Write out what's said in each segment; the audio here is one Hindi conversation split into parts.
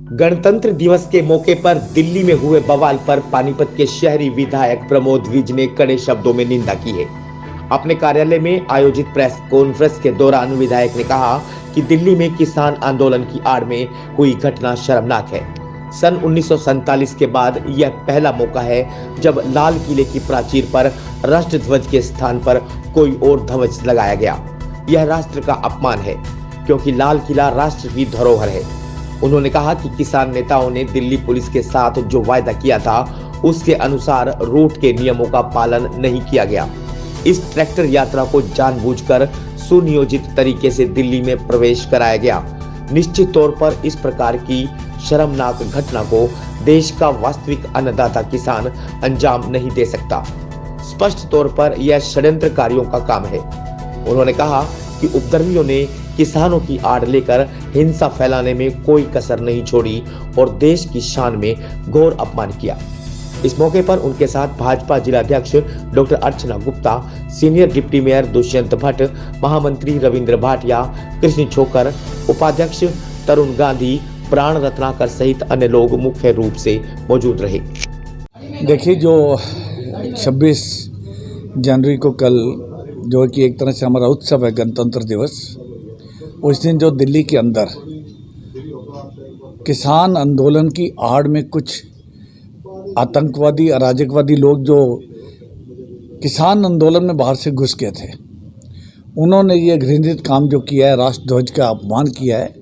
गणतंत्र दिवस के मौके पर दिल्ली में हुए बवाल पर पानीपत के शहरी विधायक प्रमोद विज ने कड़े शब्दों में निंदा की है। अपने कार्यालय में आयोजित प्रेस कॉन्फ्रेंस के दौरान विधायक ने कहा कि दिल्ली में किसान आंदोलन की आड़ में हुई घटना शर्मनाक है। सन 1947 के बाद यह पहला मौका है जब लाल किले की प्राचीर पर राष्ट्र ध्वज के स्थान पर कोई और ध्वज लगाया गया। यह राष्ट्र का अपमान है क्योंकि लाल किला राष्ट्र की धरोहर है। उन्होंने कहा कि किसान नेताओं ने दिल्ली पुलिस के साथ जो वायदा किया था उसके अनुसार रूट के नियमों का पालन नहीं किया गया। इस ट्रैक्टर यात्रा को जानबूझकर सुनियोजित तरीके से दिल्ली में प्रवेश कराया गया। निश्चित तौर पर इस प्रकार की शर्मनाक घटना को देश का वास्तविक अन्नदाता किसान अंजाम नहीं दे सकता। स्पष्ट तौर पर यह षड्यंत्रकारियों का काम है। उन्होंने कहा कि उपद्रवियों ने किसानों की आड़ लेकर हिंसा फैलाने में कोई कसर नहीं छोड़ी और देश की शान में घोर अपमान किया। इस मौके पर उनके साथ भाजपा जिलाध्यक्ष doctor Archana Gupta, senior deputy mayor Dushyant Bhatt, महामंत्री रविंद्र भाटिया, कृष्ण छोकर, उपाध्यक्ष तरुण गांधी, प्राण रत्नाकर सहित अन्य लोग मुख्य रूप से मौजूद रहे। देखिए, जो 26 जनवरी को कल जो कि एक तरह से हमारा उत्सव है गणतंत्र दिवस, उस दिन जो दिल्ली के अंदर किसान आंदोलन की आड़ में कुछ आतंकवादी अराजकवादी लोग जो किसान आंदोलन में बाहर से घुस गए थे, उन्होंने ये घृणित काम जो किया है, राष्ट्रध्वज का अपमान किया है।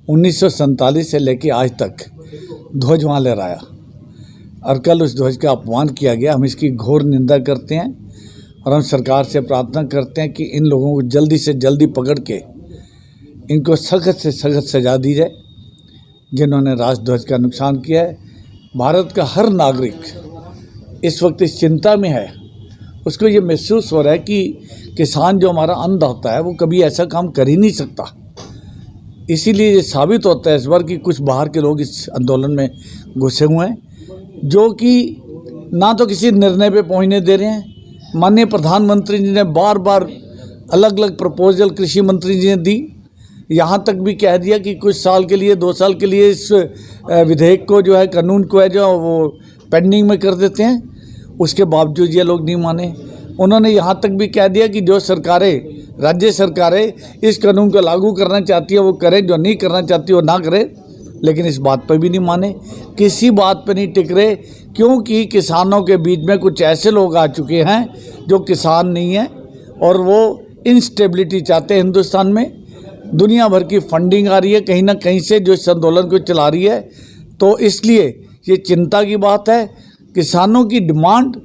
1947 से लेकर आज तक ध्वज वहाँ लहराया और कल उस ध्वज का अपमान किया गया। हम इसकी घोर निंदा करते हैं और हम सरकार से प्रार्थना करते हैं कि इन लोगों को जल्दी से जल्दी पकड़ के इनको सख्त से सख्त सजा दी जाए जिन्होंने राष्ट्रध्वज का नुकसान किया है। भारत का हर नागरिक इस वक्त इस चिंता में है। उसको ये महसूस हो रहा है कि किसान जो हमारा अन्नदाता है वो कभी ऐसा काम कर ही नहीं सकता। इसीलिए ये साबित होता है इस बार कि कुछ बाहर के लोग इस आंदोलन में घुसे हुए हैं जो कि ना तो किसी निर्णय पे पहुंचने दे रहे हैं। माननीय प्रधानमंत्री जी ने बार बार अलग अलग प्रपोजल कृषि मंत्री जी ने दी, यहाँ तक भी कह दिया कि कुछ साल के लिए 2 साल के लिए इस विधेयक को जो है कानून को है जो वो पेंडिंग में कर देते हैं। उसके बावजूद ये लोग नहीं माने। उन्होंने यहाँ तक भी कह दिया कि जो सरकारें, राज्य सरकारें इस कानून को लागू करना चाहती है वो करें, जो नहीं करना चाहती वो ना करे। लेकिन इस बात पर भी नहीं माने, किसी बात पर नहीं टिक रहे, क्योंकि किसानों के बीच में कुछ ऐसे लोग आ चुके हैं जो किसान नहीं हैं और वो इंस्टेबिलिटी चाहते हैं हिंदुस्तान में। दुनिया भर की फंडिंग आ रही है कहीं ना कहीं से जो इस आंदोलन को चला रही है। तो इसलिए ये चिंता की बात है। किसानों की डिमांड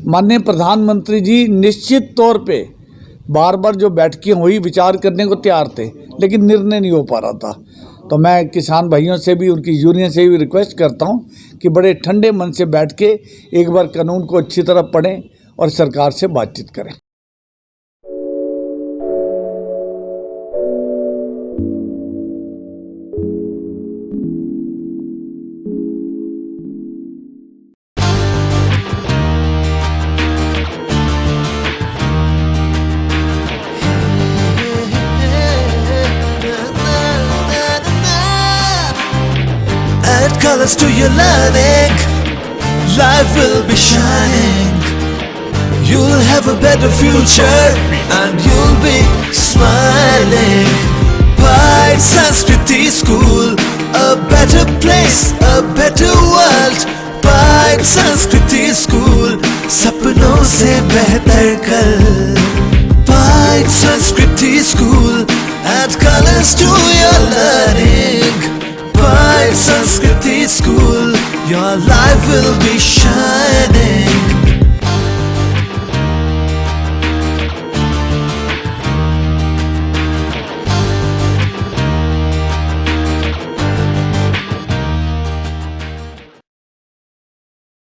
माननीय प्रधानमंत्री जी निश्चित तौर पे बार बार जो बैठकें हुई विचार करने को तैयार थे, लेकिन निर्णय नहीं हो पा रहा था। तो मैं किसान भाइयों से भी, उनकी यूनियन से भी रिक्वेस्ट करता हूं कि बड़े ठंडे मन से बैठ के एक बार कानून को अच्छी तरह पढ़ें और सरकार से बातचीत करें। Add colors to your learning, life will be shining. You'll have a better future and you'll be smiling. Pai Sanskriti School, a better place, a better world. Pai Sanskriti School, सपनों से बेहतर कल. Pai Sanskriti School, add colors to your learning. Pai Sanskriti School, your life will be shining.